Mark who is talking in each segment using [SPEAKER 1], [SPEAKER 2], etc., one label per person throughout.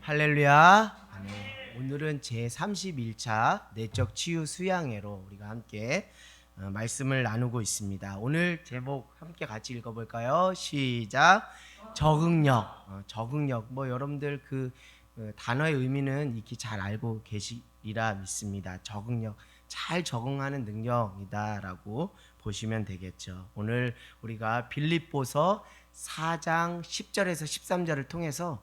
[SPEAKER 1] 할렐루야. 아멘. 오늘은 제31차 내적 치유 수양회로 우리가 함께 말씀을 나누고 있습니다. 오늘 제목 함께 같이 읽어볼까요? 시작. 적응력. 적응력. 여러분들 그 단어의 의미는 익히 잘 알고 계시리라 믿습니다. 적응력. 잘 적응하는 능력이다라고 보시면 되겠죠. 오늘 우리가 빌립보서 4장 10절에서 13절을 통해서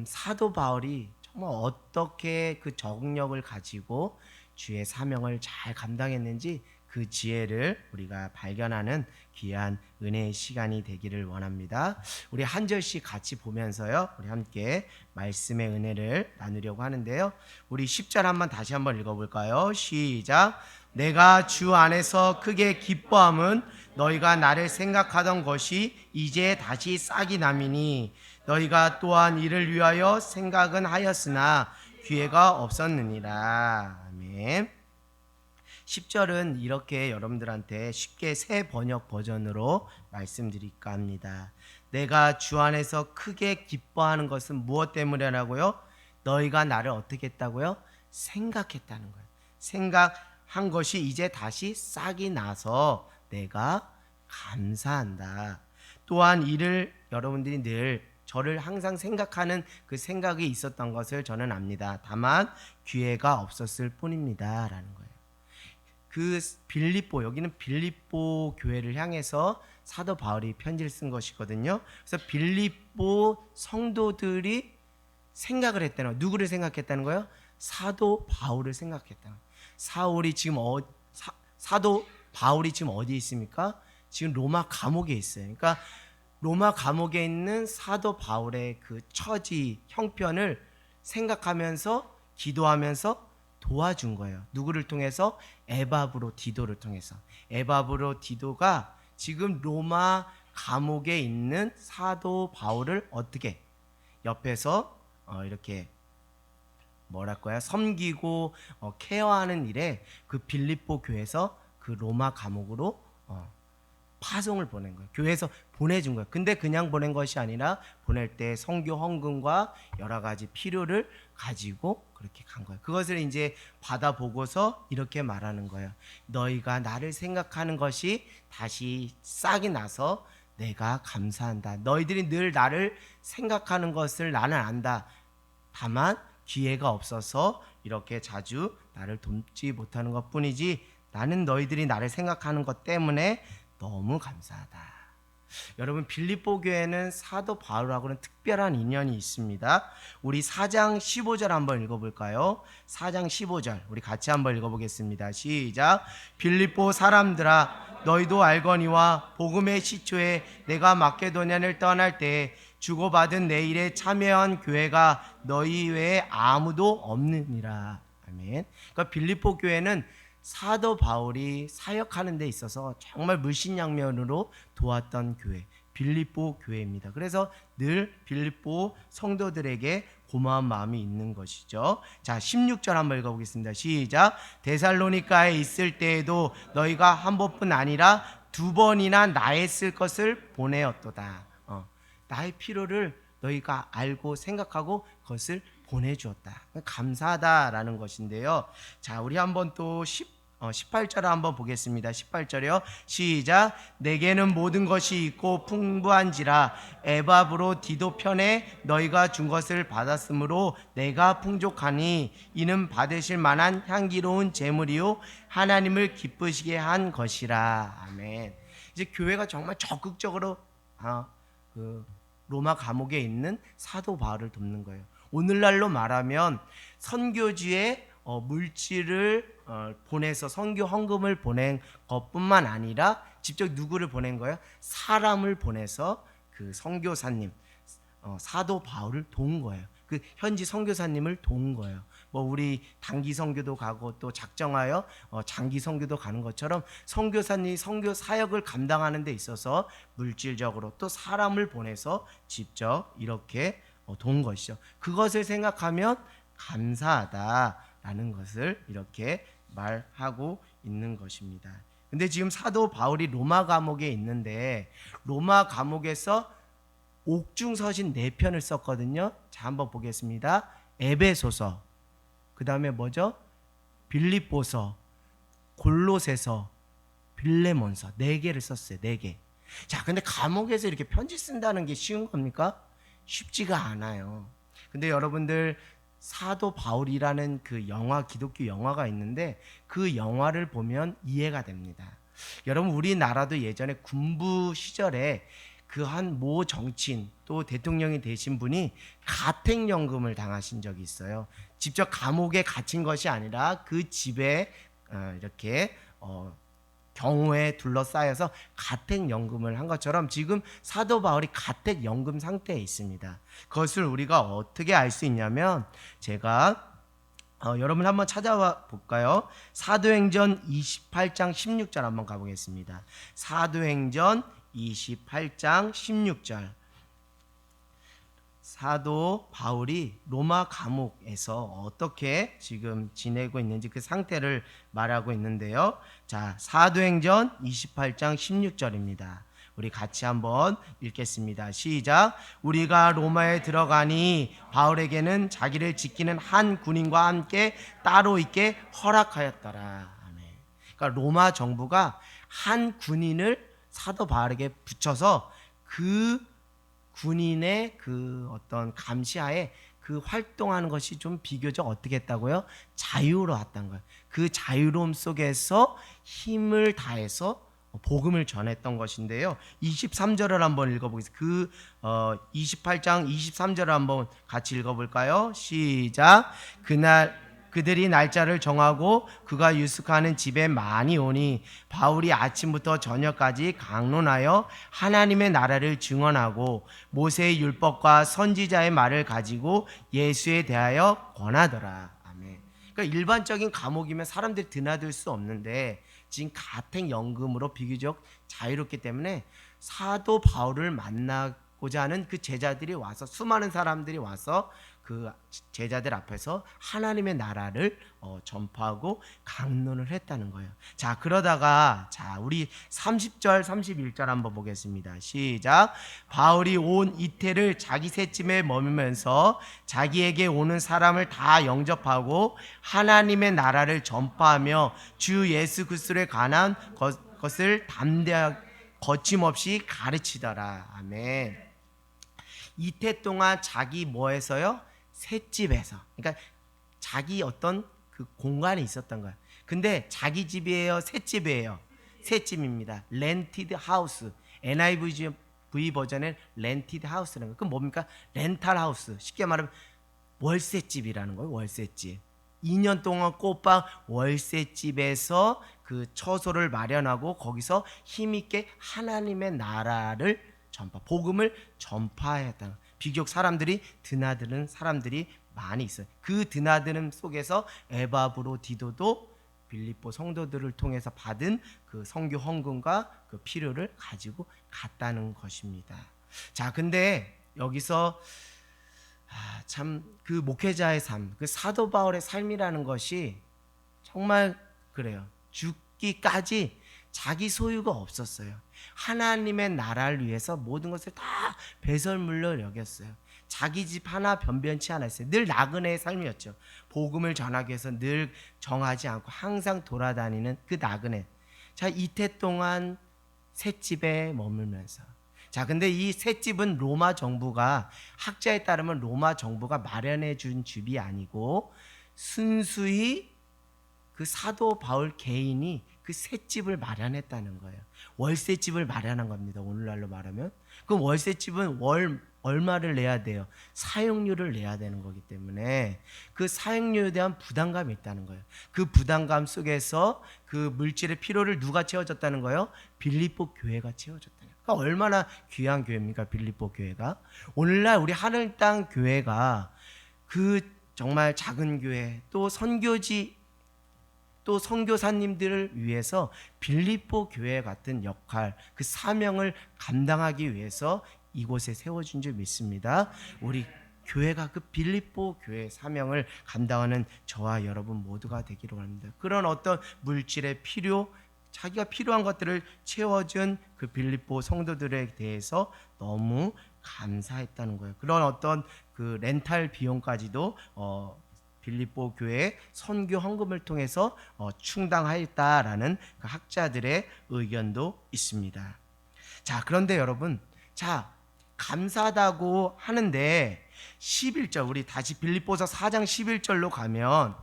[SPEAKER 1] 사도 바울이 정말 어떻게 그 적응력을 가지고 주의 사명을 잘 감당했는지 그 지혜를 우리가 발견하는 귀한 은혜의 시간이 되기를 원합니다. 우리 한 절씩 같이 보면서요, 우리 함께 말씀의 은혜를 나누려고 하는데요. 우리 10절 다시 한번 읽어볼까요? 시작. 내가 주 안에서 크게 기뻐함은 너희가 나를 생각하던 것이 이제 다시 싹이 남이니 너희가 또한 이를 위하여 생각은 하였으나 기회가 없었느니라. 아멘. 10절은 이렇게 여러분들한테 쉽게 새 번역 버전으로 말씀드릴까 합니다. 내가 주 안에서 크게 기뻐하는 것은 무엇 때문이라고요? 너희가 나를 어떻게 했다고요? 생각했다는 거예요. 생각한 것이 이제 다시 싹이 나서 내가 감사한다. 또한 이를 여러분들이 늘 저를 항상 생각하는 그 생각이 있었던 것을 저는 압니다. 다만 기회가 없었을 뿐입니다 라는 거예요. 그 빌립보, 여기는 빌립보 교회를 향해서 사도 바울이 편지를 쓴 것이거든요. 그래서 빌립보 성도들이 생각을 했다는 거예요. 누구를 생각했다는 거예요? 사도 바울을 생각했다는 거예요. 사도 바울이 지금 어디에 있습니까? 지금 로마 감옥에 있어요. 그러니까 로마 감옥에 있는 사도 바울의 그 처지, 형편을 생각하면서 기도하면서 도와준 거예요. 누구를 통해서? 에바브로 디도를 통해서. 에바브로 디도가 지금 로마 감옥에 있는 사도 바울을 어떻게 옆에서 이렇게 섬기고 케어하는 일에 그 빌립보 교회에서 그 로마 감옥으로 파송을 보낸 거예요. 교회에서 보내준 거예요. 근데 그냥 보낸 것이 아니라 보낼 때 선교 헌금과 여러 가지 필요를 가지고 그렇게 간 거예요. 그것을 이제 받아보고서 이렇게 말하는 거예요. 너희가 나를 생각하는 것이 다시 싹이 나서 내가 감사한다. 너희들이 늘 나를 생각하는 것을 나는 안다. 다만 기회가 없어서 이렇게 자주 나를 돕지 못하는 것 뿐이지 나는 너희들이 나를 생각하는 것 때문에 너무 감사하다. 여러분, 빌립보 교회는 사도 바울하고는 특별한 인연이 있습니다. 우리 4장 15절 한번 읽어볼까요? 4장 15절 우리 같이 한번 읽어보겠습니다. 시작. 빌립보 사람들아, 너희도 알거니와 복음의 시초에 내가 마케도냐를 떠날 때 주고받은 내 일에 참여한 교회가 너희 외에 아무도 없느니라. 아멘. 그러니까 빌립보 교회는 사도 바울이 사역하는 데 있어서 정말 물신양면으로 도왔던 교회, 빌립보 교회입니다. 그래서 늘 빌립보 성도들에게 고마운 마음이 있는 것이죠. 자, 16절 한번 읽어보겠습니다. 시작. 데살로니가에 있을 때에도 너희가 한 번뿐 아니라 두 번이나 나의 쓸 것을 보내었도다. 나의 필요를 너희가 알고 생각하고 그것을 보내주었다. 감사하다라는 것인데요. 자, 우리 한번 또 18절을 한번 보겠습니다. 18절이요. 시작. 내게는 모든 것이 있고 풍부한지라 에바브로 디도 편에 너희가 준 것을 받았으므로 내가 풍족하니 이는 받으실 만한 향기로운 제물이요 하나님을 기쁘시게 한 것이라. 아멘. 이제 교회가 정말 적극적으로 그 로마 감옥에 있는 사도 바울을 돕는 거예요. 오늘날로 말하면 선교지에 물질을 보내서 선교 헌금을 보낸 것뿐만 아니라 직접 누구를 보낸 거예요? 사람을 보내서 그 선교사님, 사도 바울을 도운 거예요. 그 현지 선교사님을 도운 거예요. 우리 단기 선교도 가고 또 작정하여 장기 선교도 가는 것처럼 선교사님이 선교 사역을 감당하는 데 있어서 물질적으로 또 사람을 보내서 직접 이렇게 도운 것이죠. 그것을 생각하면 감사하다라는 것을 이렇게 말하고 있는 것입니다. 근데 지금 사도 바울이 로마 감옥에 있는데 로마 감옥에서 옥중서신 4편을 썼거든요. 자, 한번 보겠습니다. 에베소서, 그 다음에 뭐죠? 빌립보서, 골로새서, 빌레몬서 4개를 썼어요. 4개. 자, 근데 감옥에서 이렇게 편지 쓴다는 게 쉬운 겁니까? 쉽지가 않아요. 근데 여러분들 사도 바울이라는 그 영화, 기독교 영화가 있는데 그 영화를 보면 이해가 됩니다. 여러분, 우리나라도 예전에 군부 시절에 그 한 모 정치인 또 대통령이 되신 분이 가택연금을 당하신 적이 있어요. 직접 감옥에 갇힌 것이 아니라 그 집에 이렇게 경호에 둘러싸여서 가택연금을 한 것처럼 지금 사도 바울이 가택연금 상태에 있습니다. 그것을 우리가 어떻게 알 수 있냐면, 제가 여러분 한번 찾아와 볼까요? 사도행전 28장 16절 한번 가보겠습니다. 사도행전 28장 16절. 사도 바울이 로마 감옥에서 어떻게 지금 지내고 있는지 그 상태를 말하고 있는데요. 자, 사도행전 28장 16절입니다. 우리 같이 한번 읽겠습니다. 시작. 우리가 로마에 들어가니 바울에게는 자기를 지키는 한 군인과 함께 따로 있게 허락하였더라. 아멘. 그러니까 로마 정부가 한 군인을 사도 바울에게 붙여서 그 군인의 그 어떤 감시하에 그 활동하는 것이 좀 비교적 어떻게 했다고요? 자유로웠던 거예요. 그 자유로움 속에서 힘을 다해서 복음을 전했던 것인데요. 23절을 한번 읽어보겠습니다. 그 28장 23절을 한번 같이 읽어볼까요? 시작. 그들이 날짜를 정하고 그가 유숙하는 집에 많이 오니 바울이 아침부터 저녁까지 강론하여 하나님의 나라를 증언하고 모세의 율법과 선지자의 말을 가지고 예수에 대하여 권하더라. 아멘. 그러니까 일반적인 감옥이면 사람들이 드나들 수 없는데 지금 가택연금으로 비교적 자유롭기 때문에 사도 바울을 만나고자 하는 그 제자들이 와서, 수많은 사람들이 와서 그 제자들 앞에서 하나님의 나라를 전파하고 강론을 했다는 거예요. 자, 그러다가 우리 30절 31절 한번 보겠습니다. 시작. 바울이 온 이태를 자기 셋집에 머물면서 자기에게 오는 사람을 다 영접하고 하나님의 나라를 전파하며 주 예수 그리스도에 관한 것을 담대하게 거침없이 가르치더라. 아멘. 이태 동안 자기 뭐에서요? 셋집에서. 그러니까 자기 어떤 그 공간이 있었던 거야. 근데 자기 집이에요, 셋집이에요? 셋집입니다. 렌티드 하우스. NIV 버전은 렌티드 하우스라는 거. 그럼 뭡니까? 렌탈 하우스. 쉽게 말하면 월세집이라는 거예요. 월세집. 2년 동안 꼬박 월세집에서 그 처소를 마련하고 거기서 힘있게 하나님의 나라를 복음을 전파했다. 비교적 사람들이 드나드는 사람들이 많이 있어요. 그 드나드는 속에서 에바브로디도도 빌립보 성도들을 통해서 받은 그 선교 헌금과 그 필요를 가지고 갔다는 것입니다. 자, 근데 여기서 참 그 목회자의 삶, 그 사도 바울의 삶이라는 것이 정말 그래요. 죽기까지 자기 소유가 없었어요. 하나님의 나라를 위해서 모든 것을 다 배설물로 여겼어요. 자기 집 하나 변변치 않았어요. 늘 나그네의 삶이었죠. 복음을 전하기 위해서 늘 정하지 않고 항상 돌아다니는 그 나그네. 자, 이태 동안 셋집에 머물면서. 자, 근데 이 셋집은 로마 정부가, 학자에 따르면 로마 정부가 마련해 준 집이 아니고 순수히 그 사도 바울 개인이 그 셋집을 마련했다는 거예요. 월세집을 마련한 겁니다. 오늘날로 말하면. 그럼 월세집은 월 얼마를 내야 돼요? 사용료를 내야 되는 거기 때문에 그 사용료에 대한 부담감이 있다는 거예요. 그 부담감 속에서 그 물질의 필요를 누가 채워줬다는 거예요? 빌립보 교회가 채워줬다는 거예요. 그러니까 얼마나 귀한 교회입니까? 빌립보 교회가. 오늘날 우리 하늘 땅 교회가 그 정말 작은 교회, 또 선교지, 또 선교사님들을 위해서 빌립보 교회 같은 역할, 그 사명을 감당하기 위해서 이곳에 세워준 줄 믿습니다. 우리 교회가 그 빌립보 교회의 사명을 감당하는 저와 여러분 모두가 되기를 원합니다. 그런 어떤 물질의 필요, 자기가 필요한 것들을 채워준 그 빌립보 성도들에 대해서 너무 감사했다는 거예요. 그런 어떤 그 렌탈 비용까지도 빌립보 교회 선교 헌금을 통해서 충당하였다라는 그 학자들의 의견도 있습니다. 자, 그런데 여러분, 자, 감사하다고 하는데 11절, 우리 다시 빌립보서 4장 11절로 가면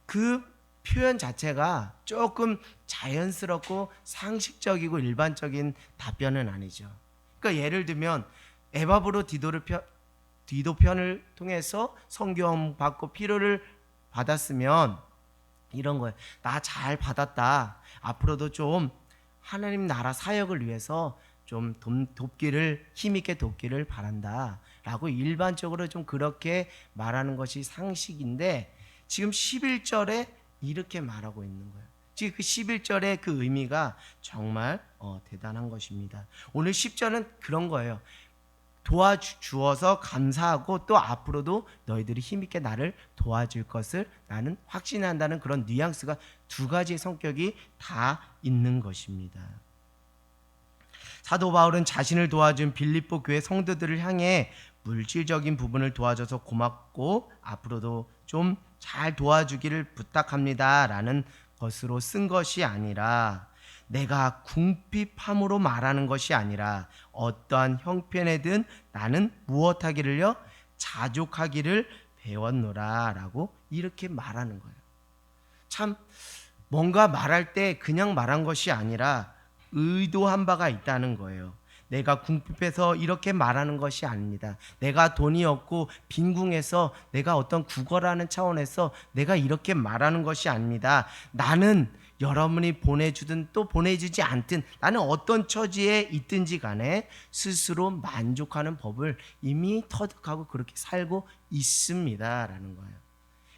[SPEAKER 1] 그 표현 자체가 조금 자연스럽고 상식적이고 일반적인 답변은 아니죠. 그러니까 예를 들면 에바브로 디도 편을 통해서 성경 받고 필요를 받았으면 이런 거예요. 나 잘 받았다. 앞으로도 좀 하나님 나라 사역을 위해서 좀 돕기를, 힘있게 돕기를 바란다 라고 일반적으로 좀 그렇게 말하는 것이 상식인데, 지금 11절에 이렇게 말하고 있는 거예요. 지금 그 11절의 그 의미가 정말 대단한 것입니다. 오늘 10절은 그런 거예요. 도와주어서 감사하고 또 앞으로도 너희들이 힘있게 나를 도와줄 것을 나는 확신한다는 그런 뉘앙스가 두 가지의 성격이 다 있는 것입니다. 사도 바울은 자신을 도와준 빌립보 교회 성도들을 향해 물질적인 부분을 도와줘서 고맙고 앞으로도 좀 잘 도와주기를 부탁합니다 라는 것으로 쓴 것이 아니라, 내가 궁핍함으로 말하는 것이 아니라 어떠한 형편에든 나는 무엇하기를요 자족하기를 배웠노라 라고 이렇게 말하는 거예요. 참 뭔가 말할 때 그냥 말한 것이 아니라 의도한 바가 있다는 거예요. 내가 궁핍해서 이렇게 말하는 것이 아닙니다. 내가 돈이 없고 빈궁해서 내가 어떤 구걸하는 차원에서 내가 이렇게 말하는 것이 아닙니다. 나는 여러분이 보내주든 또 보내주지 않든 나는 어떤 처지에 있든지 간에 스스로 만족하는 법을 이미 터득하고 그렇게 살고 있습니다 라는 거예요.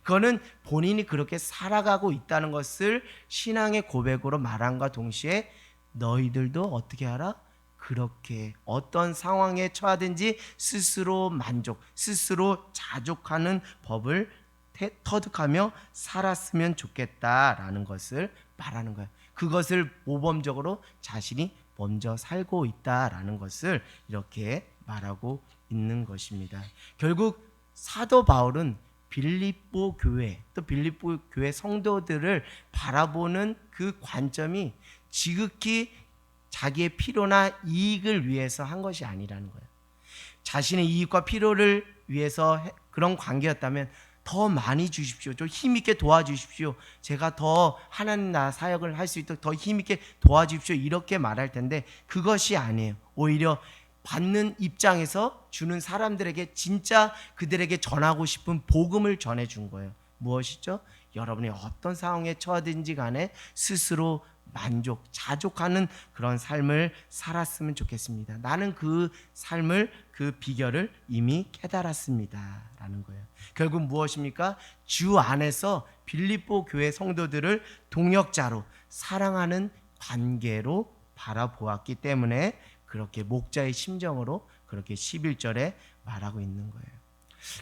[SPEAKER 1] 그거는 본인이 그렇게 살아가고 있다는 것을 신앙의 고백으로 말함과 동시에 너희들도 어떻게 하라? 그렇게 어떤 상황에 처하든지 스스로 만족, 스스로 자족하는 법을 터득하며 살았으면 좋겠다라는 것을 말하는 거예요. 그것을 모범적으로 자신이 먼저 살고 있다라는 것을 이렇게 말하고 있는 것입니다. 결국 사도 바울은 빌립보 교회, 또 빌립보 교회 성도들을 바라보는 그 관점이 지극히 자기의 필요나 이익을 위해서 한 것이 아니라는 거예요. 자신의 이익과 필요를 위해서 그런 관계였다면 더 많이 주십시오. 좀 힘있게 도와주십시오. 제가 더 하나님 나라 사역을 할 수 있도록 더 힘있게 도와주십시오. 이렇게 말할 텐데 그것이 아니에요. 오히려 받는 입장에서 주는 사람들에게 진짜 그들에게 전하고 싶은 복음을 전해준 거예요. 무엇이죠? 여러분이 어떤 상황에 처하든지 간에 스스로 만족, 자족하는 그런 삶을 살았으면 좋겠습니다. 나는 그 삶을, 그 비결을 이미 깨달았습니다 라는 거예요. 결국 무엇입니까? 주 안에서 빌립보 교회 성도들을 동역자로 사랑하는 관계로 바라보았기 때문에 그렇게 목자의 심정으로 그렇게 11절에 말하고 있는 거예요.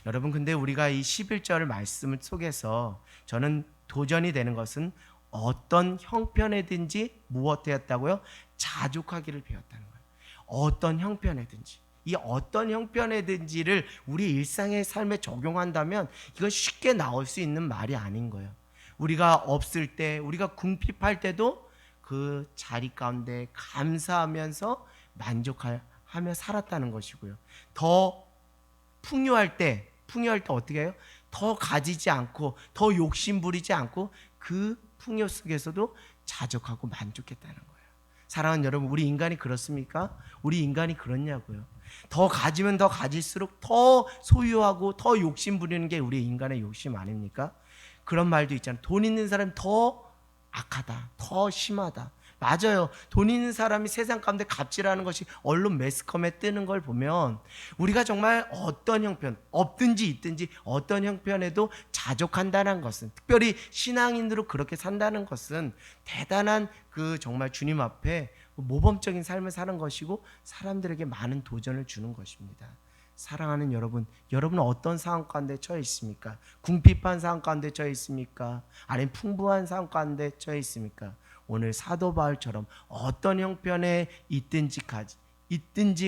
[SPEAKER 1] 여러분, 근데 우리가 이 11절 말씀 속에서 저는 도전이 되는 것은 어떤 형편에든지 무엇되었다고요? 자족하기를 배웠다는 거예요. 어떤 형편에든지. 이 어떤 형편에든지를 우리 일상의 삶에 적용한다면 이건 쉽게 나올 수 있는 말이 아닌 거예요. 우리가 없을 때, 우리가 궁핍할 때도 그 자리 가운데 감사하면서 만족하며 살았다는 것이고요. 더 풍요할 때 어떻게 해요? 더 가지지 않고 더 욕심 부리지 않고 그 풍요 속에서도 자족하고 만족했다는 거예요. 사랑하는 여러분, 우리 인간이 그렇습니까? 우리 인간이 그렇냐고요. 더 가지면 더 가질수록 더 소유하고 더 욕심 부리는 게 우리 인간의 욕심 아닙니까? 그런 말도 있잖아요. 돈 있는 사람이 더 악하다, 더 심하다. 맞아요. 돈 있는 사람이 세상 가운데 갑질하는 것이 언론 매스컴에 뜨는 걸 보면 우리가 정말 어떤 형편, 없든지 있든지 어떤 형편에도 자족한다는 것은, 특별히 신앙인으로 그렇게 산다는 것은 대단한 그 정말 주님 앞에 모범적인 삶을 사는 것이고 사람들에게 많은 도전을 주는 것입니다. 사랑하는 여러분, 여러분은 어떤 상황 가운데 처해 있습니까? 궁핍한 상황 가운데 처해 있습니까? 아니면 풍부한 상황 가운데 처해 있습니까? 오늘 사도 바울처럼 어떤 형편에 있든지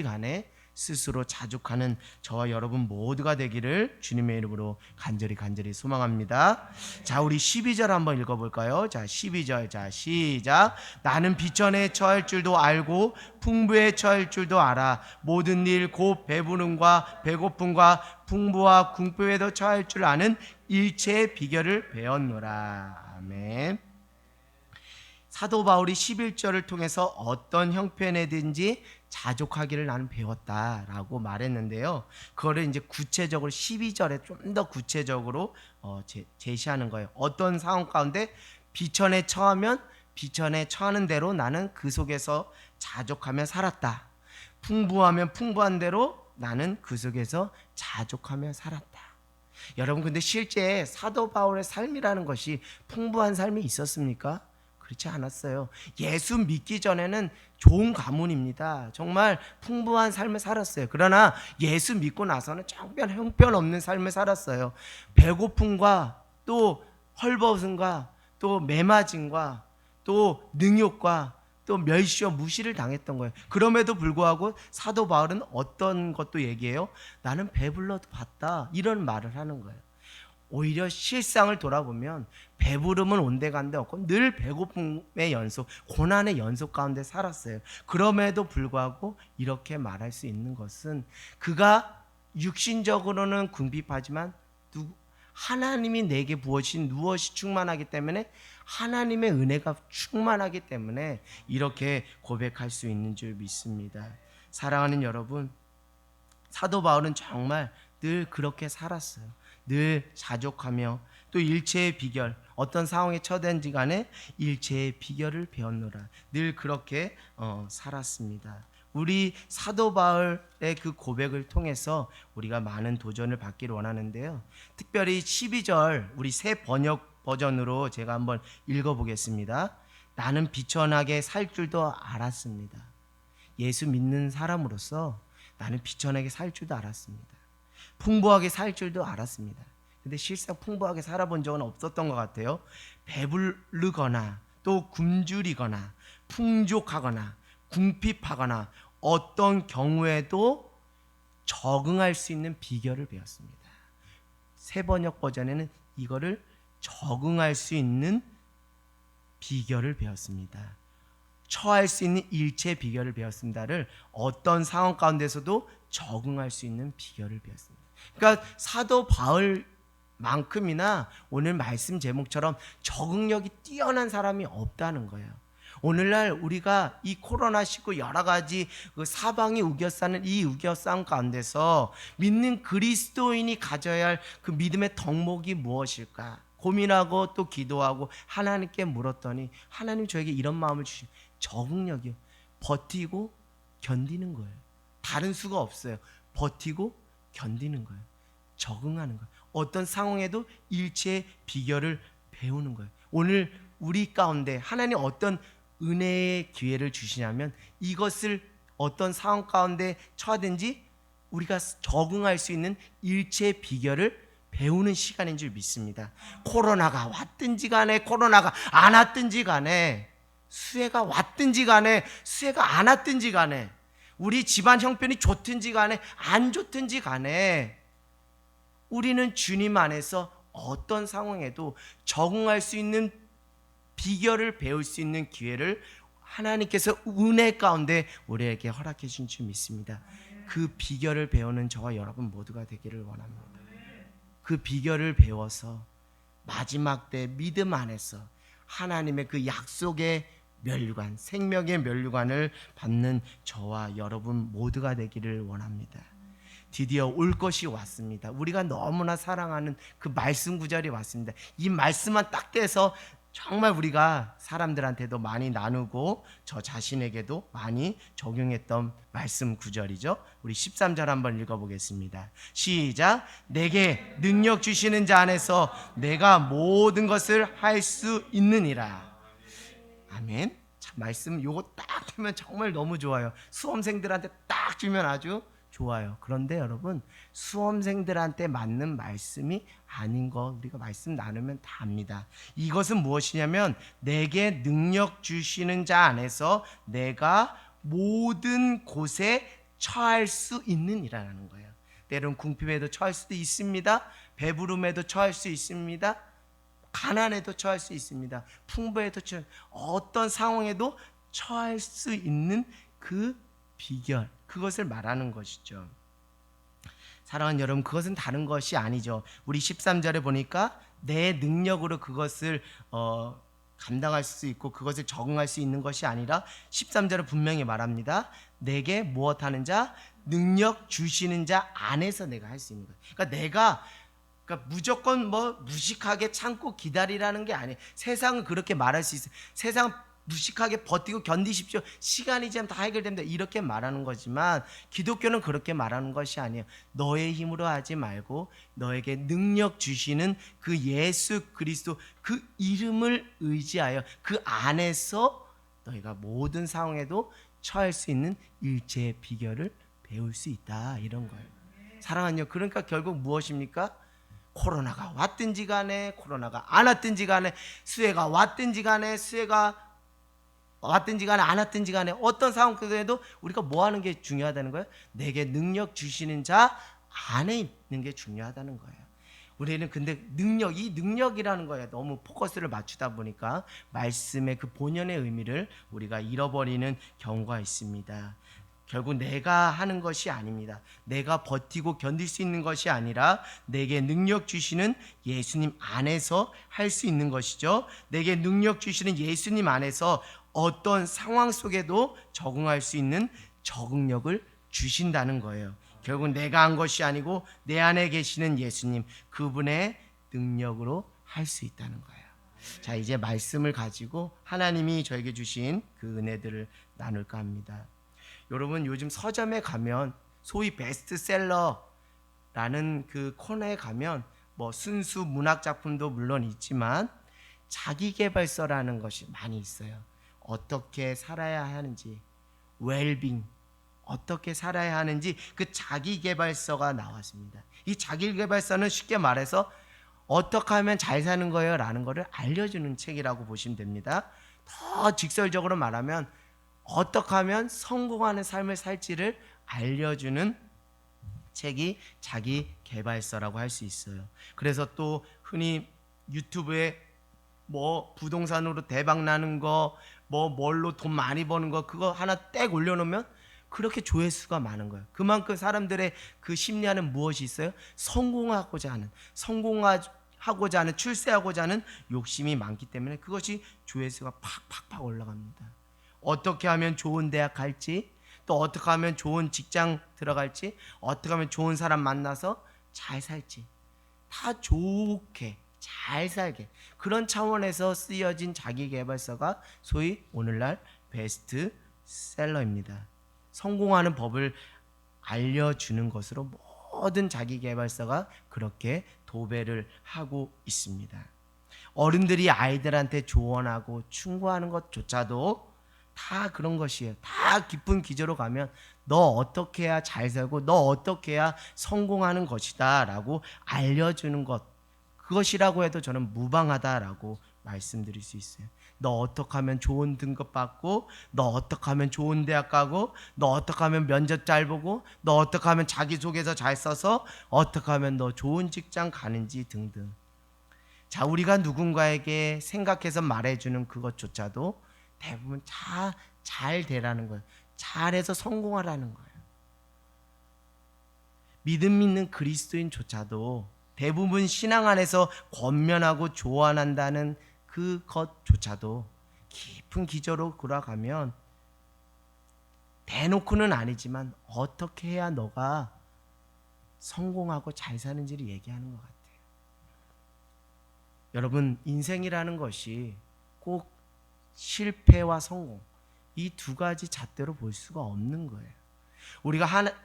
[SPEAKER 1] 간에 스스로 자족하는 저와 여러분 모두가 되기를 주님의 이름으로 간절히 소망합니다. 자, 우리 12절 한번 읽어볼까요? 자, 12절. 자, 시작. 나는 비천에 처할 줄도 알고 풍부에 처할 줄도 알아. 모든 일 곧 배부름과 배고픔과 풍부와 궁핍에도 처할 줄 아는 일체의 비결을 배웠노라. 아멘. 사도 바울이 11절을 통해서 어떤 형편에든지 자족하기를 나는 배웠다라고 말했는데요. 그거를 이제 구체적으로 12절에 좀 더 구체적으로 제시하는 거예요. 어떤 상황 가운데 비천에 처하면 비천에 처하는 대로 나는 그 속에서 자족하며 살았다. 풍부하면 풍부한 대로 나는 그 속에서 자족하며 살았다. 여러분, 근데 실제 사도 바울의 삶이라는 것이 풍부한 삶이 있었습니까? 그렇지 않았어요. 예수 믿기 전에는 좋은 가문입니다. 정말 풍부한 삶을 살았어요. 그러나 예수 믿고 나서는 정말 형편없는 삶을 살았어요. 배고픔과 또 헐벗음과 또 매맞음과 또 능욕과 또 멸시와 무시를 당했던 거예요. 그럼에도 불구하고 사도 바울은 어떤 것도 얘기해요? 나는 배불러도 봤다, 이런 말을 하는 거예요. 오히려 실상을 돌아보면 배부름은 온데간데 없고 늘 배고픔의 연속, 고난의 연속 가운데 살았어요. 그럼에도 불구하고 이렇게 말할 수 있는 것은 그가 육신적으로는 궁핍하지만 하나님이 내게 부어주신 무엇이 충만하기 때문에, 하나님의 은혜가 충만하기 때문에 이렇게 고백할 수 있는 줄 믿습니다. 사랑하는 여러분, 사도 바울은 정말 늘 그렇게 살았어요. 늘 자족하며 또 일체의 비결, 어떤 상황에 처된지 간에 일체의 비결을 배웠노라. 늘 그렇게 살았습니다. 우리 사도 바울의 그 고백을 통해서 우리가 많은 도전을 받기를 원하는데요. 특별히 12절 우리 새 번역 버전으로 제가 한번 읽어보겠습니다. 나는 비천하게 살 줄도 알았습니다. 예수 믿는 사람으로서 나는 비천하게 살 줄도 알았습니다. 풍부하게 살 줄도 알았습니다. 근데 실상 풍부하게 살아본 적은 없었던 것 같아요. 배부르거나 또 굶주리거나 풍족하거나 궁핍하거나 어떤 경우에도 적응할 수 있는 비결을 배웠습니다. 새 번역 버전에는 이거를 적응할 수 있는 비결을 배웠습니다. 처할 수 있는 일체 비결을 배웠습니다를 어떤 상황 가운데서도 적응할 수 있는 비결을 배웠습니다. 그러니까 사도 바울만큼이나 오늘 말씀 제목처럼 적응력이 뛰어난 사람이 없다는 거예요. 오늘날 우리가 이 코로나19 여러 가지 그 사방이 우겨싸는 이 우겨싸움 가운데서 믿는 그리스도인이 가져야 할 그 믿음의 덕목이 무엇일까 고민하고 또 기도하고 하나님께 물었더니 하나님 저에게 이런 마음을 주신 적응력이요. 버티고 견디는 거예요. 다른 수가 없어요. 버티고 견디는 거예요. 적응하는 거예요. 어떤 상황에도 일체의 비결을 배우는 거예요. 오늘 우리 가운데 하나님 어떤 은혜의 기회를 주시냐면 이것을 어떤 상황 가운데 처하든지 우리가 적응할 수 있는 일체의 비결을 배우는 시간인 줄 믿습니다. 코로나가 왔든지 간에 코로나가 안 왔든지 간에 수해가 왔든지 간에 수해가 안 왔든지 간에 우리 집안 형편이 좋든지 간에 안 좋든지 간에 우리는 주님 안에서 어떤 상황에도 적응할 수 있는 비결을 배울 수 있는 기회를 하나님께서 은혜 가운데 우리에게 허락해 주신 줄 믿습니다. 그 비결을 배우는 저와 여러분 모두가 되기를 원합니다. 그 비결을 배워서 마지막 때 믿음 안에서 하나님의 그 약속의 면류관, 생명의 면류관을 받는 저와 여러분 모두가 되기를 원합니다. 드디어 올 것이 왔습니다. 우리가 너무나 사랑하는 그 말씀 구절이 왔습니다. 이 말씀만 딱 떼서 정말 우리가 사람들한테도 많이 나누고 저 자신에게도 많이 적용했던 말씀 구절이죠. 우리 13절 한번 읽어보겠습니다. 시작. 내게 능력 주시는 자 안에서 내가 모든 것을 할 수 있느니라. 아멘. 참 말씀 요거 딱 주면 정말 너무 좋아요. 수험생들한테 딱 주면 아주 좋아요. 그런데 여러분 수험생들한테 맞는 말씀이 아닌 거 우리가 말씀 나누면 다 압니다. 이것은 무엇이냐면 내게 능력 주시는 자 안에서 내가 모든 곳에 처할 수 있는 이라는 거예요. 때론 궁핍에도 처할 수도 있습니다. 배부름에도 처할 수 있습니다. 가난에도 처할 수 있습니다. 풍부에도 어떤 상황에도 처할 수 있는 그 비결, 그것을 말하는 것이죠. 사랑하는 여러분, 그것은 다른 것이 아니죠. 우리 13절에 보니까 내 능력으로 그것을 감당할 수 있고 그것을 적응할 수 있는 것이 아니라 13절에 분명히 말합니다. 내게 무엇하는 자? 능력 주시는 자 안에서 내가 할 수 있는 거예요. 그러니까 무조건 무식하게 참고 기다리라는 게 아니에요. 세상은 그렇게 말할 수 있어요. 세상은 무식하게 버티고 견디십시오. 시간이 지나면 다 해결됩니다. 이렇게 말하는 거지만 기독교는 그렇게 말하는 것이 아니에요. 너의 힘으로 하지 말고 너에게 능력 주시는 그 예수 그리스도 그 이름을 의지하여 그 안에서 너희가 모든 상황에도 처할 수 있는 일체의 비결을 배울 수 있다, 이런 거예요. 사랑하는, 그러니까 결국 무엇입니까? 코로나가 왔든지 간에 코로나가 안 왔든지 간에 수해가 왔든지 간에 수해가 왔든지 간에 안 왔든지 간에 어떤 상황 속에도 우리가 뭐 하는 게 중요하다는 거예요? 내게 능력 주시는 자 안에 있는 게 중요하다는 거예요. 우리는 근데 이 능력이라는 거에 너무 포커스를 맞추다 보니까 말씀의 그 본연의 의미를 우리가 잃어버리는 경우가 있습니다. 결국 내가 하는 것이 아닙니다. 내가 버티고 견딜 수 있는 것이 아니라 내게 능력 주시는 예수님 안에서 할 수 있는 것이죠. 내게 능력 주시는 예수님 안에서 어떤 상황 속에도 적응할 수 있는 적응력을 주신다는 거예요. 결국 내가 한 것이 아니고 내 안에 계시는 예수님, 그분의 능력으로 할 수 있다는 거예요. 자, 이제 말씀을 가지고 하나님이 저에게 주신 그 은혜들을 나눌까 합니다. 여러분, 요즘 서점에 가면 소위 베스트셀러라는 그 코너에 가면 순수 문학 작품도 물론 있지만 자기계발서라는 것이 많이 있어요. 어떻게 살아야 하는지, 웰빙, 어떻게 살아야 하는지 그 자기계발서가 나왔습니다. 이 자기계발서는 쉽게 말해서 어떻게 하면 잘 사는 거예요 라는 것을 알려주는 책이라고 보시면 됩니다. 더 직설적으로 말하면 어떻게 하면 성공하는 삶을 살지를 알려주는 책이 자기계발서라고 할 수 있어요. 그래서 또 흔히 유튜브에 부동산으로 대박 나는 거, 뭘로 돈 많이 버는 거, 그거 하나 떼고 올려놓으면 그렇게 조회수가 많은 거예요. 그만큼 사람들의 그 심리 안에 무엇이 있어요? 성공하고자 하는, 출세하고자 하는 욕심이 많기 때문에 그것이 조회수가 팍팍팍 올라갑니다. 어떻게 하면 좋은 대학 갈지, 또 어떻게 하면 좋은 직장 들어갈지, 어떻게 하면 좋은 사람 만나서 잘 살지, 다 좋게 잘 살게, 그런 차원에서 쓰여진 자기계발서가 소위 오늘날 베스트셀러입니다. 성공하는 법을 알려주는 것으로 모든 자기계발서가 그렇게 도배를 하고 있습니다. 어른들이 아이들한테 조언하고 충고하는 것조차도 다 그런 것이에요. 다 깊은 기저로 가면 너 어떻게 해야 잘 살고 너 어떻게 해야 성공하는 것이다 라고 알려주는 것, 그것이라고 해도 저는 무방하다라고 말씀드릴 수 있어요. 너 어떻게 하면 좋은 등급 받고, 너 어떻게 하면 좋은 대학 가고, 너 어떻게 하면 면접 잘 보고, 너 어떻게 하면 자기소개서 잘 써서 어떻게 하면 너 좋은 직장 가는지 등등. 자, 우리가 누군가에게 생각해서 말해주는 그것조차도 대부분 잘 되라는 거예요. 잘해서 성공하라는 거예요. 믿음 있는 그리스도인조차도 대부분 신앙 안에서 권면하고 조언한다는 그것조차도 깊은 기저로 돌아가면 대놓고는 아니지만 어떻게 해야 너가 성공하고 잘 사는지를 얘기하는 것 같아요. 여러분, 인생이라는 것이 꼭 실패와 성공, 이 두 가지 잣대로 볼 수가 없는 거예요.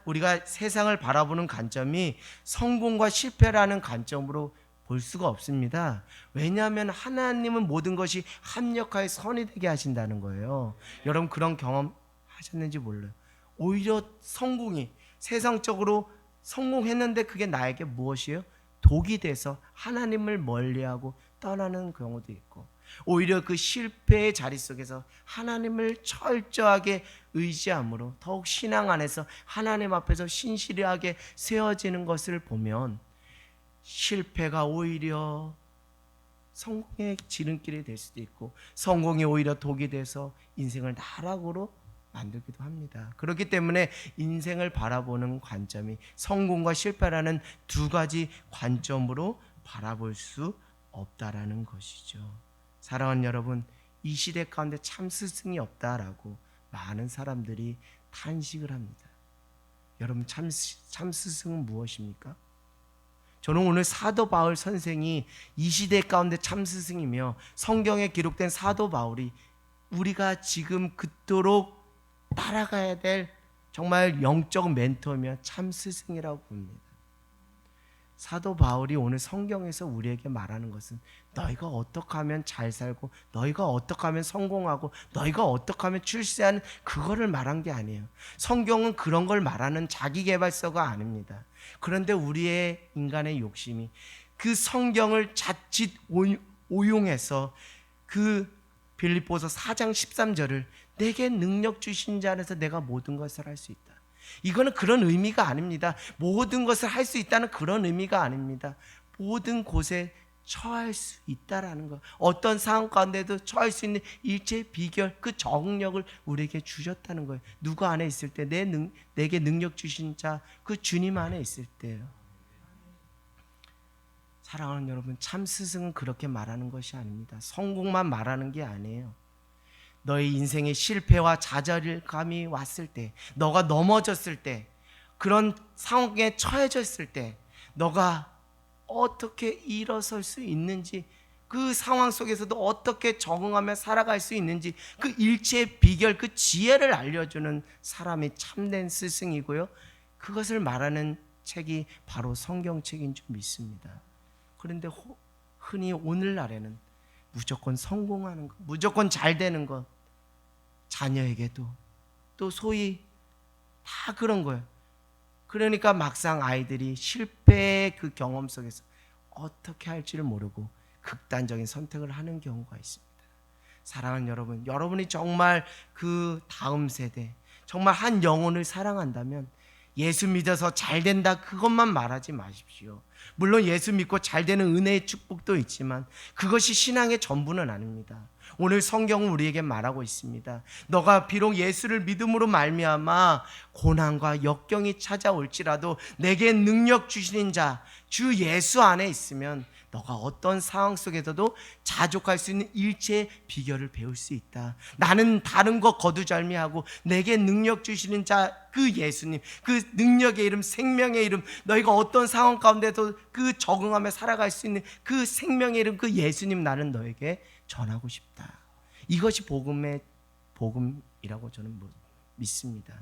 [SPEAKER 1] 우리가 세상을 바라보는 관점이 성공과 실패라는 관점으로 볼 수가 없습니다. 왜냐하면 하나님은 모든 것이 합력하여 선이 되게 하신다는 거예요. 여러분, 그런 경험 하셨는지 몰라요. 오히려 성공이 세상적으로 성공했는데 그게 나에게 무엇이에요? 독이 돼서 하나님을 멀리하고 떠나는 경우도 있고, 오히려 그 실패의 자리 속에서 하나님을 철저하게 의지함으로 더욱 신앙 안에서 하나님 앞에서 신실하게 세워지는 것을 보면 실패가 오히려 성공의 지름길이 될 수도 있고 성공이 오히려 독이 돼서 인생을 나락으로 만들기도 합니다. 그렇기 때문에 인생을 바라보는 관점이 성공과 실패라는 두 가지 관점으로 바라볼 수 없다라는 것이죠. 사랑하는 여러분, 이 시대 가운데 참 스승이 없다라고 많은 사람들이 탄식을 합니다. 여러분, 참 스승은 무엇입니까? 저는 오늘 사도 바울 선생이 이 시대 가운데 참 스승이며 성경에 기록된 사도 바울이 우리가 지금 그토록 따라가야 될 정말 영적 멘토이며 참 스승이라고 봅니다. 사도 바울이 오늘 성경에서 우리에게 말하는 것은 너희가 어떻게 하면 잘 살고 너희가 어떻게 하면 성공하고 너희가 어떻게 하면 출세하는 그거를 말한 게 아니에요. 성경은 그런 걸 말하는 자기계발서가 아닙니다. 그런데 우리의 인간의 욕심이 그 성경을 자칫 오용해서 그 빌립보서 4장 13절을 내게 능력 주신 자 안에서 내가 모든 것을 할 수 있다. 이거는 그런 의미가 아닙니다. 모든 것을 할 수 있다는 그런 의미가 아닙니다. 모든 곳에 처할 수 있다라는 것, 어떤 상황 가운데도 처할 수 있는 일체 비결, 그 적응력을 우리에게 주셨다는 거예요. 누구 안에 있을 때, 내게 능력 주신 자, 그 주님 안에 있을 때요. 사랑하는 여러분, 참 스승은 그렇게 말하는 것이 아닙니다. 성공만 말하는 게 아니에요. 너의 인생의 실패와 좌절감이 왔을 때, 너가 넘어졌을 때, 그런 상황에 처해졌을 때 너가 어떻게 일어설 수 있는지, 그 상황 속에서도 어떻게 적응하며 살아갈 수 있는지 그 일체의 비결, 그 지혜를 알려주는 사람이 참된 스승이고요, 그것을 말하는 책이 바로 성경책인 줄 믿습니다. 그런데 흔히 오늘날에는 무조건 성공하는 것, 무조건 잘 되는 것, 자녀에게도 또 소위 다 그런 거예요. 그러니까 막상 아이들이 실패의 그 경험 속에서 어떻게 할지를 모르고 극단적인 선택을 하는 경우가 있습니다. 사랑하는 여러분, 여러분이 정말 그 다음 세대, 정말 한 영혼을 사랑한다면 예수 믿어서 잘 된다 그것만 말하지 마십시오. 물론 예수 믿고 잘 되는 은혜의 축복도 있지만 그것이 신앙의 전부는 아닙니다. 오늘 성경은 우리에게 말하고 있습니다. 너가 비록 예수를 믿음으로 말미암아 고난과 역경이 찾아올지라도 내게 능력 주시는 자, 주 예수 안에 있으면 너가 어떤 상황 속에서도 자족할 수 있는 일체의 비결을 배울 수 있다. 나는 다른 거 거두절미하고 내게 능력 주시는 자, 그 예수님, 그 능력의 이름, 생명의 이름, 너희가 어떤 상황 가운데도 그 적응하며 살아갈 수 있는 그 생명의 이름, 그 예수님 나는 너에게 전하고 싶다. 이것이 복음이라고 저는 믿습니다.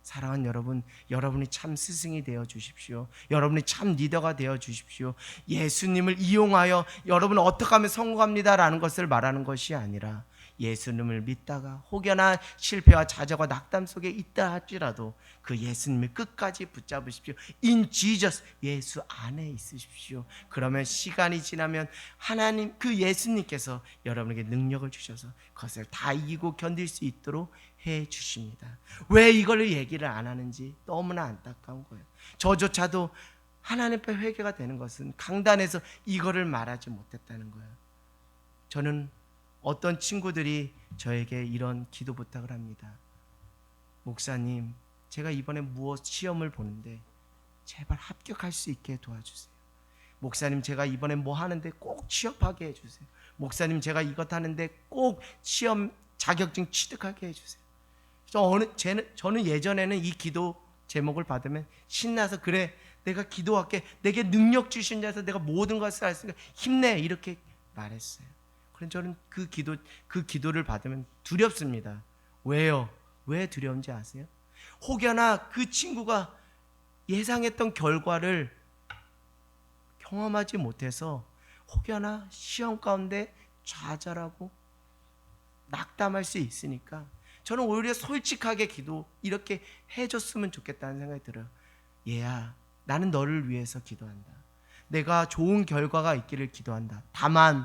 [SPEAKER 1] 사랑하는 여러분, 여러분이 참 스승이 되어 주십시오. 여러분이 참 리더가 되어 주십시오. 예수님을 이용하여 여러분은 어떻게 하면 성공합니다라는 것을 말하는 것이 아니라 예수님을 믿다가 혹여나 실패와 좌절과 낙담 속에 있다 할지라도 그 예수님을 끝까지 붙잡으십시오. In Jesus, 예수 안에 있으십시오. 그러면 시간이 지나면 하나님, 그 예수님께서 여러분에게 능력을 주셔서 그것을 다 이기고 견딜 수 있도록 해 주십니다. 왜 이걸 얘기를 안 하는지 너무나 안타까운 거예요. 저조차도 하나님 앞에 회개가 되는 것은 강단에서 이거를 말하지 못했다는 거예요. 저는 어떤 친구들이 저에게 이런 기도 부탁을 합니다. 목사님, 제가 이번에 무엇 시험을 보는데 제발 합격할 수 있게 도와주세요. 목사님, 제가 이번에 뭐 하는데 꼭 취업하게 해주세요. 목사님, 제가 이것 하는데 꼭 시험 자격증 취득하게 해주세요. 저는 예전에는 이 기도 제목을 받으면 신나서 그래, 내가 기도할게, 내게 능력 주신 자에서 내가 모든 것을 할 수 있으니까 힘내, 이렇게 말했어요. 저는 그 기도를 받으면 두렵습니다. 왜요? 왜 두려운지 아세요? 혹여나 그 친구가 예상했던 결과를 경험하지 못해서 혹여나 시험 가운데 좌절하고 낙담할 수 있으니까 저는 오히려 솔직하게 이렇게 해줬으면 좋겠다는 생각이 들어요. 얘야, 나는 너를 위해서 기도한다. 내가 좋은 결과가 있기를 기도한다. 다만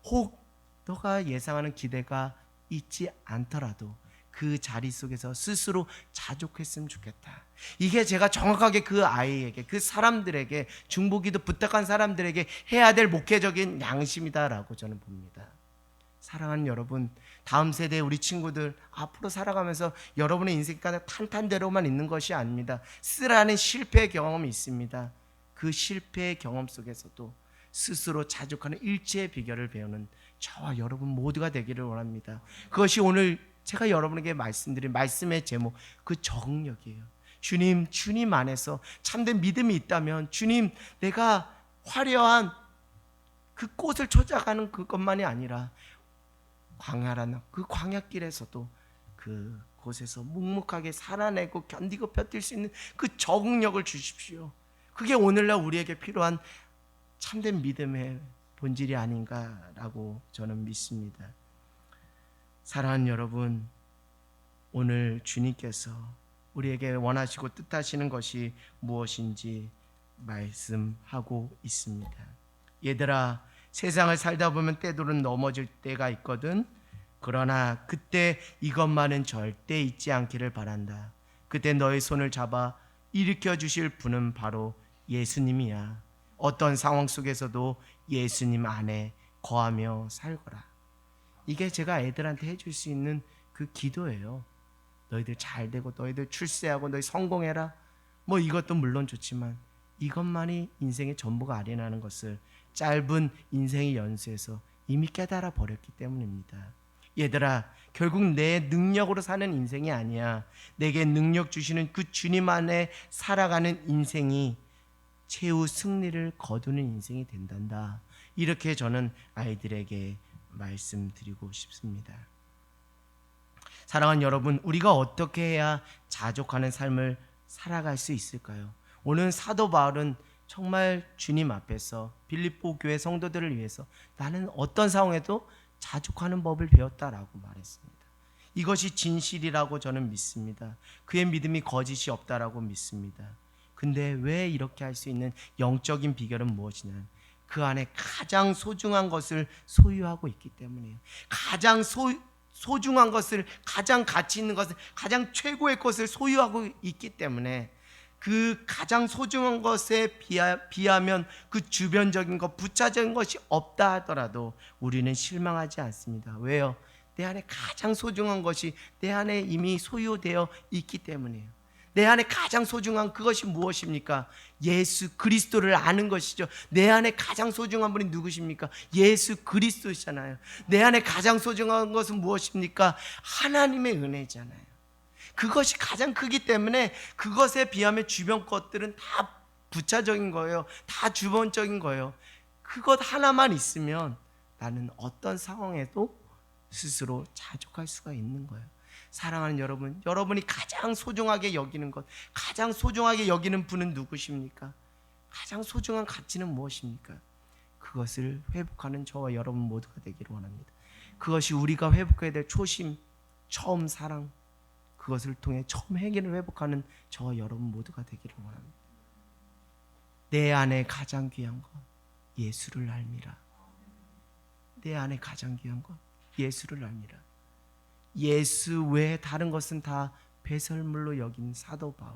[SPEAKER 1] 혹 너가 예상하는 기대가 있지 않더라도 그 자리 속에서 스스로 자족했으면 좋겠다. 이게 제가 정확하게 그 아이에게, 그 사람들에게, 중보기도 부탁한 사람들에게 해야 될 목회적인 양심이다라고 저는 봅니다. 사랑하는 여러분, 다음 세대 우리 친구들 앞으로 살아가면서 여러분의 인생이 탄탄대로만 있는 것이 아닙니다. 쓰라는 실패 경험이 있습니다. 그 실패의 경험 속에서도 스스로 자족하는 일체의 비결을 배우는 저와 여러분 모두가 되기를 원합니다. 그것이 오늘 제가 여러분에게 말씀드린 말씀의 제목, 그 적응력이에요. 주님 안에서 참된 믿음이 있다면, 주님, 내가 화려한 그 꽃을 찾아가는 그것만이 아니라 광야라는 그 광야길에서도 그 곳에서 묵묵하게 살아내고 견디고 버틸 수 있는 그 적응력을 주십시오. 그게 오늘날 우리에게 필요한 참된 믿음의 본질이 아닌가라고 저는 믿습니다. 사랑하는 여러분, 오늘 주님께서 우리에게 원하시고 뜻하시는 것이 무엇인지 말씀하고 있습니다. 얘들아, 세상을 살다 보면 때로는 넘어질 때가 있거든. 그러나 그때 이것만은 절대 잊지 않기를 바란다. 그때 너의 손을 잡아 일으켜 주실 분은 바로 예수님이야. 어떤 상황 속에서도 예수님 안에 거하며 살거라. 이게 제가 애들한테 해줄 수 있는 그 기도예요. 너희들 잘 되고 너희들 출세하고 너희 성공해라. 뭐 이것도 물론 좋지만 이것만이 인생의 전부가 아니라는 것을 짧은 인생의 연수에서 이미 깨달아 버렸기 때문입니다. 얘들아, 결국 내 능력으로 사는 인생이 아니야. 내게 능력 주시는 그 주님 안에 살아가는 인생이 최후 승리를 거두는 인생이 된단다. 이렇게 저는 아이들에게 말씀드리고 싶습니다. 사랑하는 여러분, 우리가 어떻게 해야 자족하는 삶을 살아갈 수 있을까요? 오늘 사도 바울은 정말 주님 앞에서 빌립보 교회 성도들을 위해서 나는 어떤 상황에도 자족하는 법을 배웠다라고 말했습니다. 이것이 진실이라고 저는 믿습니다. 그의 믿음이 거짓이 없다라고 믿습니다. 근데 왜 이렇게 할 수 있는 영적인 비결은 무엇이냐? 그 안에 가장 소중한 것을 소유하고 있기 때문이에요. 가장 소중한 것을, 가장 가치 있는 것을, 가장 최고의 것을 소유하고 있기 때문에 그 가장 소중한 것에 비하면 그 주변적인 것, 부차적인 것이 없다 하더라도 우리는 실망하지 않습니다. 왜요? 내 안에 가장 소중한 것이 내 안에 이미 소유되어 있기 때문이에요. 내 안에 가장 소중한 그것이 무엇입니까? 예수 그리스도를 아는 것이죠. 내 안에 가장 소중한 분이 누구십니까? 예수 그리스도잖아요. 내 안에 가장 소중한 것은 무엇입니까? 하나님의 은혜잖아요. 그것이 가장 크기 때문에 그것에 비하면 주변 것들은 다 부차적인 거예요. 다 주변적인 거예요. 그것 하나만 있으면 나는 어떤 상황에도 스스로 자족할 수가 있는 거예요. 사랑하는 여러분, 여러분이 가장 소중하게 여기는 것, 가장 소중하게 여기는 분은 누구십니까? 가장 소중한 가치는 무엇입니까? 그것을 회복하는 저와 여러분 모두가 되기를 원합니다. 그것이 우리가 회복해야 될 초심, 처음 사랑, 그것을 통해 처음 회개를 회복하는 저와 여러분 모두가 되기를 원합니다. 내 안에 가장 귀한 것, 예수를 알미라. 내 안에 가장 귀한 것, 예수를 알미라. 예수 외에 다른 것은 다 배설물로 여긴 사도 바울.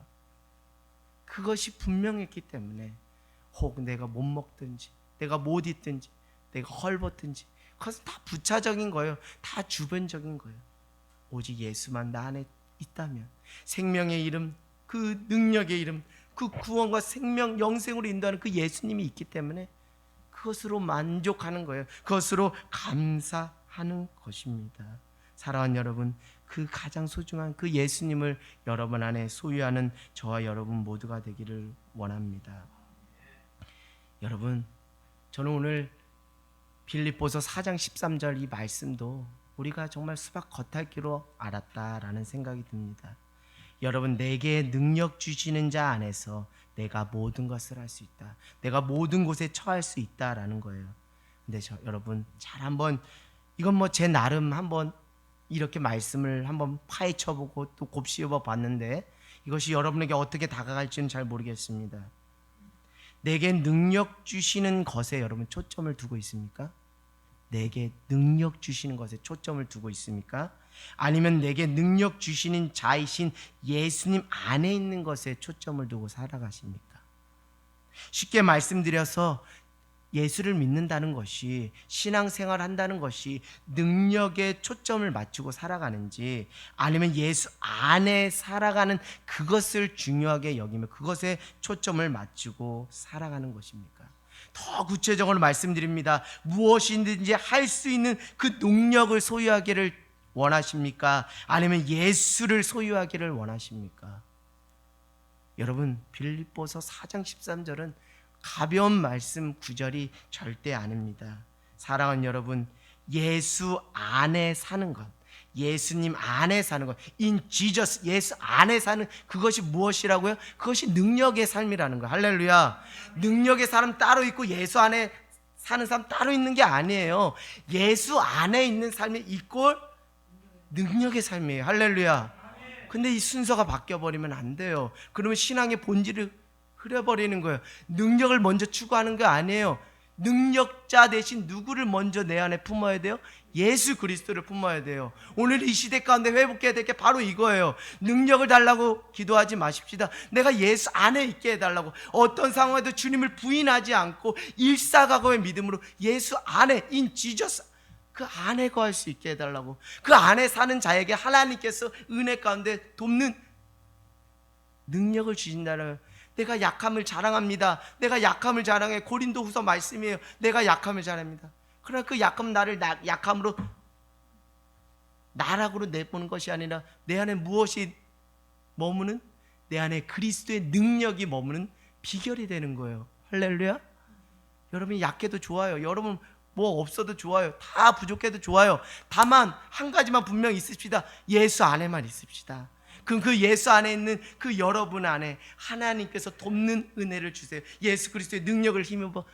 [SPEAKER 1] 그것이 분명했기 때문에 혹 내가 못 먹든지, 내가 못 있든지, 내가 헐벗든지, 그것은 다 부차적인 거예요. 다 주변적인 거예요. 오직 예수만 나 안에 있다면, 생명의 이름, 그 능력의 이름, 그 구원과 생명, 영생으로 인도하는 그 예수님이 있기 때문에 그것으로 만족하는 거예요. 그것으로 감사하는 것입니다. 사랑하는 여러분, 그 가장 소중한 그 예수님을 여러분 안에 소유하는 저와 여러분 모두가 되기를 원합니다. 여러분, 저는 오늘 빌립보서 4장 13절 이 말씀도 우리가 정말 수박 겉핥기로 알았다라는 생각이 듭니다. 여러분, 내게 능력 주시는 자 안에서 내가 모든 것을 할 수 있다. 내가 모든 곳에 처할 수 있다라는 거예요. 근데 여러분, 잘 한번, 이건 뭐 제 나름 한번 이렇게 말씀을 한번 파헤쳐보고 또 곱씹어 봤는데 이것이 여러분에게 어떻게 다가갈지는 잘 모르겠습니다. 내게 능력 주시는 것에 여러분 초점을 두고 있습니까? 내게 능력 주시는 것에 초점을 두고 있습니까? 아니면 내게 능력 주시는 자이신 예수님 안에 있는 것에 초점을 두고 살아가십니까? 쉽게 말씀드려서 예수를 믿는다는 것이, 신앙생활 한다는 것이 능력에 초점을 맞추고 살아가는지, 아니면 예수 안에 살아가는 그것을 중요하게 여기며 그것에 초점을 맞추고 살아가는 것입니까? 더 구체적으로 말씀드립니다. 무엇이든지 할 수 있는 그 능력을 소유하기를 원하십니까? 아니면 예수를 소유하기를 원하십니까? 여러분, 빌립보서 4장 13절은 가벼운 말씀 구절이 절대 아닙니다. 사랑하는 여러분, 예수 안에 사는 것, 예수님 안에 사는 것, in Jesus, 예수 안에 사는 그것이 무엇이라고요? 그것이 능력의 삶이라는 거예요. 할렐루야. 능력의 사람 따로 있고 예수 안에 사는 사람 따로 있는 게 아니에요. 예수 안에 있는 삶이 이꼴 능력의 삶이에요. 할렐루야. 근데 이 순서가 바뀌어버리면 안 돼요. 그러면 신앙의 본질을 흐려버리는 거예요. 능력을 먼저 추구하는 게 아니에요. 능력자 대신 누구를 먼저 내 안에 품어야 돼요? 예수 그리스도를 품어야 돼요. 오늘 이 시대 가운데 회복해야 될 게 바로 이거예요. 능력을 달라고 기도하지 마십시다. 내가 예수 안에 있게 해달라고. 어떤 상황에도 주님을 부인하지 않고 일사각오의 믿음으로 예수 안에, in Jesus, 그 안에 거할 수 있게 해달라고. 그 안에 사는 자에게 하나님께서 은혜 가운데 돕는 능력을 주신다는. 내가 약함을 자랑합니다. 내가 약함을 자랑해. 고린도후서 말씀이에요. 내가 약함을 자랑합니다. 그러나 그 약함 나를 약함으로 나락으로 내보는 것이 아니라 내 안에 무엇이 머무는, 내 안에 그리스도의 능력이 머무는 비결이 되는 거예요. 할렐루야. 여러분이 약해도 좋아요. 여러분 뭐 없어도 좋아요. 다 부족해도 좋아요. 다만 한 가지만 분명히 있읍시다. 예수 안에만 있읍시다. 그럼 그 예수 안에 있는 그 여러분 안에 하나님께서 돕는 은혜를 주세요. 예수 그리스도의 능력을 힘입어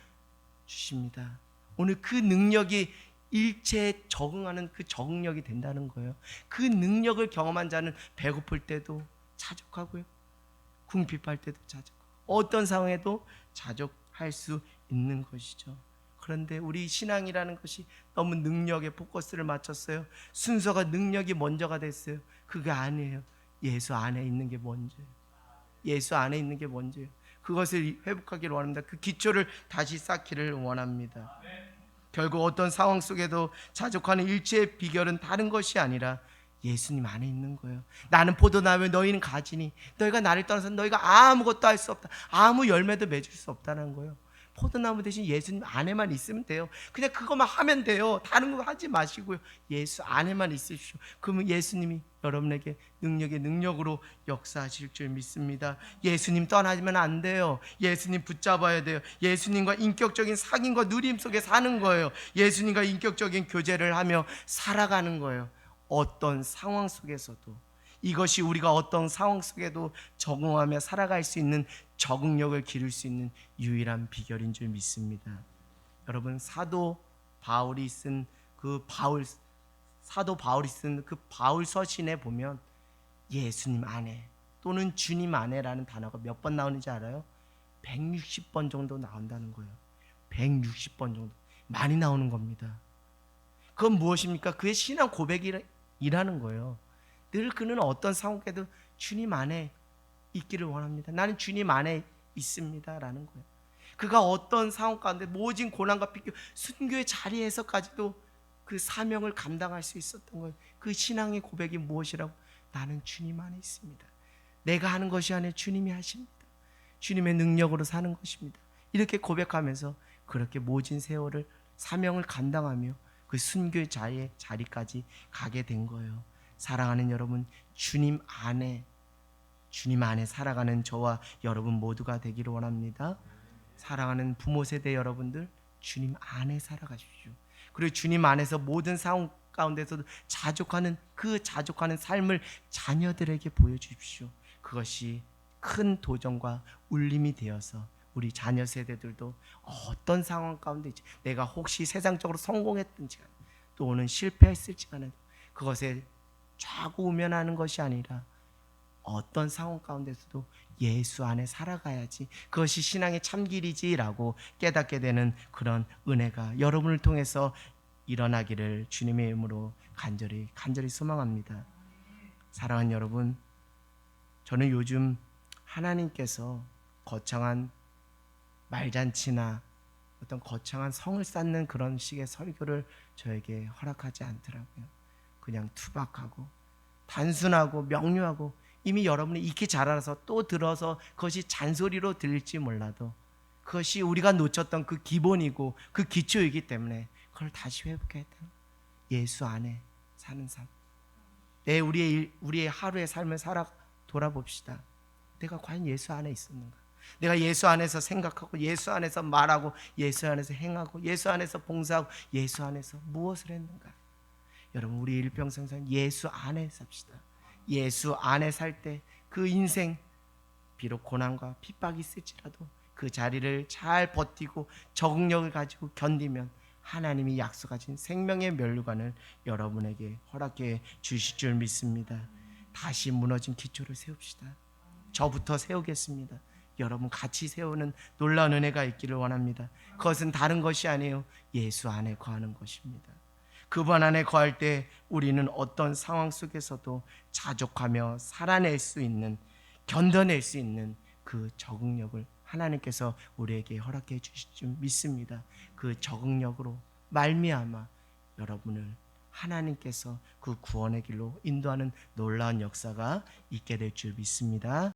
[SPEAKER 1] 주십니다. 오늘 그 능력이 일체에 적응하는 그 적응력이 된다는 거예요. 그 능력을 경험한 자는 배고플 때도 자족하고요, 궁핍할 때도 자족하고, 어떤 상황에도 자족할 수 있는 것이죠. 그런데 우리 신앙이라는 것이 너무 능력에 포커스를 맞췄어요. 순서가 능력이 먼저가 됐어요. 그게 아니에요. 예수 안에 있는 게 먼저예요. 예수 안에 있는 게 먼저예요. 그것을 회복하기를 원합니다. 그 기초를 다시 쌓기를 원합니다. 결국 어떤 상황 속에도 자족하는 일체의 비결은 다른 것이 아니라 예수님 안에 있는 거예요. 나는 포도나무에 너희는 가지니 너희가 나를 떠나서 너희가 아무것도 할 수 없다. 아무 열매도 맺을 수 없다는 거예요. 포도나무 대신 예수님 안에만 있으면 돼요. 그냥 그것만 하면 돼요. 다른 거 하지 마시고요. 예수 안에만 있으십시오. 그러면 예수님이 여러분에게 능력의 능력으로 역사하실 줄 믿습니다. 예수님 떠나지면 안 돼요. 예수님 붙잡아야 돼요. 예수님과 인격적인 사귐과 누림 속에 사는 거예요. 예수님과 인격적인 교제를 하며 살아가는 거예요. 어떤 상황 속에서도. 이것이 우리가 어떤 상황 속에도 적응하며 살아갈 수 있는 적응력을 기를 수 있는 유일한 비결인 줄 믿습니다. 여러분, 사도 바울이 쓴 그 바울 서신에 보면 예수님 안에 또는 주님 안에라는 단어가 몇 번 나오는지 알아요? 160번 정도 나온다는 거예요. 160번 정도. 많이 나오는 겁니다. 그건 무엇입니까? 그의 신앙 고백이라는 거예요. 늘 그는 어떤 상황에도 주님 안에 있기를 원합니다. 나는 주님 안에 있습니다 라는 거예요. 그가 어떤 상황 가운데 모진 고난과 비교, 순교의 자리에서까지도 그 사명을 감당할 수 있었던 거예요. 그 신앙의 고백이 무엇이라고? 나는 주님 안에 있습니다. 내가 하는 것이 아니라 주님이 하십니다. 주님의 능력으로 사는 것입니다. 이렇게 고백하면서 그렇게 모진 세월을 사명을 감당하며 그 순교의 자리까지 가게 된 거예요. 사랑하는 여러분, 주님 안에 살아가는 저와 여러분 모두가 되기를 원합니다. 사랑하는 부모 세대 여러분들, 주님 안에 살아가십시오. 그리고 주님 안에서 모든 상황 가운데서도 자족하는 삶을 자녀들에게 보여주십시오. 그것이 큰 도전과 울림이 되어서 우리 자녀 세대들도 어떤 상황 가운데 내가 혹시 세상적으로 성공했든지 또는 실패했을지 간에 그것에 좌고우면하는 것이 아니라 어떤 상황 가운데서도 예수 안에 살아가야지, 그것이 신앙의 참길이지라고 깨닫게 되는 그런 은혜가 여러분을 통해서 일어나기를 주님의 이름으로 간절히 소망합니다. 사랑하는 여러분, 저는 요즘 하나님께서 거창한 말잔치나 어떤 거창한 성을 쌓는 그런 식의 설교를 저에게 허락하지 않더라고요. 그냥 투박하고 단순하고 명료하고 이미 여러분이 익히 잘 알아서 또 들어서 그것이 잔소리로 들릴지 몰라도 그것이 우리가 놓쳤던 그 기본이고 그 기초이기 때문에 그걸 다시 회복해야 돼요. 예수 안에 사는 삶. 우리의 하루의 삶을 돌아봅시다. 내가 과연 예수 안에 있었는가? 내가 예수 안에서 생각하고 예수 안에서 말하고 예수 안에서 행하고 예수 안에서 봉사하고 예수 안에서 무엇을 했는가? 여러분, 우리 일평생선 예수 안에 삽시다. 예수 안에 살 때 그 인생 비록 고난과 핍박이 있을지라도 그 자리를 잘 버티고 적응력을 가지고 견디면 하나님이 약속하신 생명의 면류관을 여러분에게 허락해 주실 줄 믿습니다. 다시 무너진 기초를 세웁시다. 저부터 세우겠습니다. 여러분 같이 세우는 놀라운 은혜가 있기를 원합니다. 그것은 다른 것이 아니에요. 예수 안에 거하는 것입니다. 그분 안에 거할 때 우리는 어떤 상황 속에서도 자족하며 살아낼 수 있는, 견뎌낼 수 있는 그 적응력을 하나님께서 우리에게 허락해 주실 줄 믿습니다. 그 적응력으로 말미암아 여러분을 하나님께서 그 구원의 길로 인도하는 놀라운 역사가 있게 될 줄 믿습니다.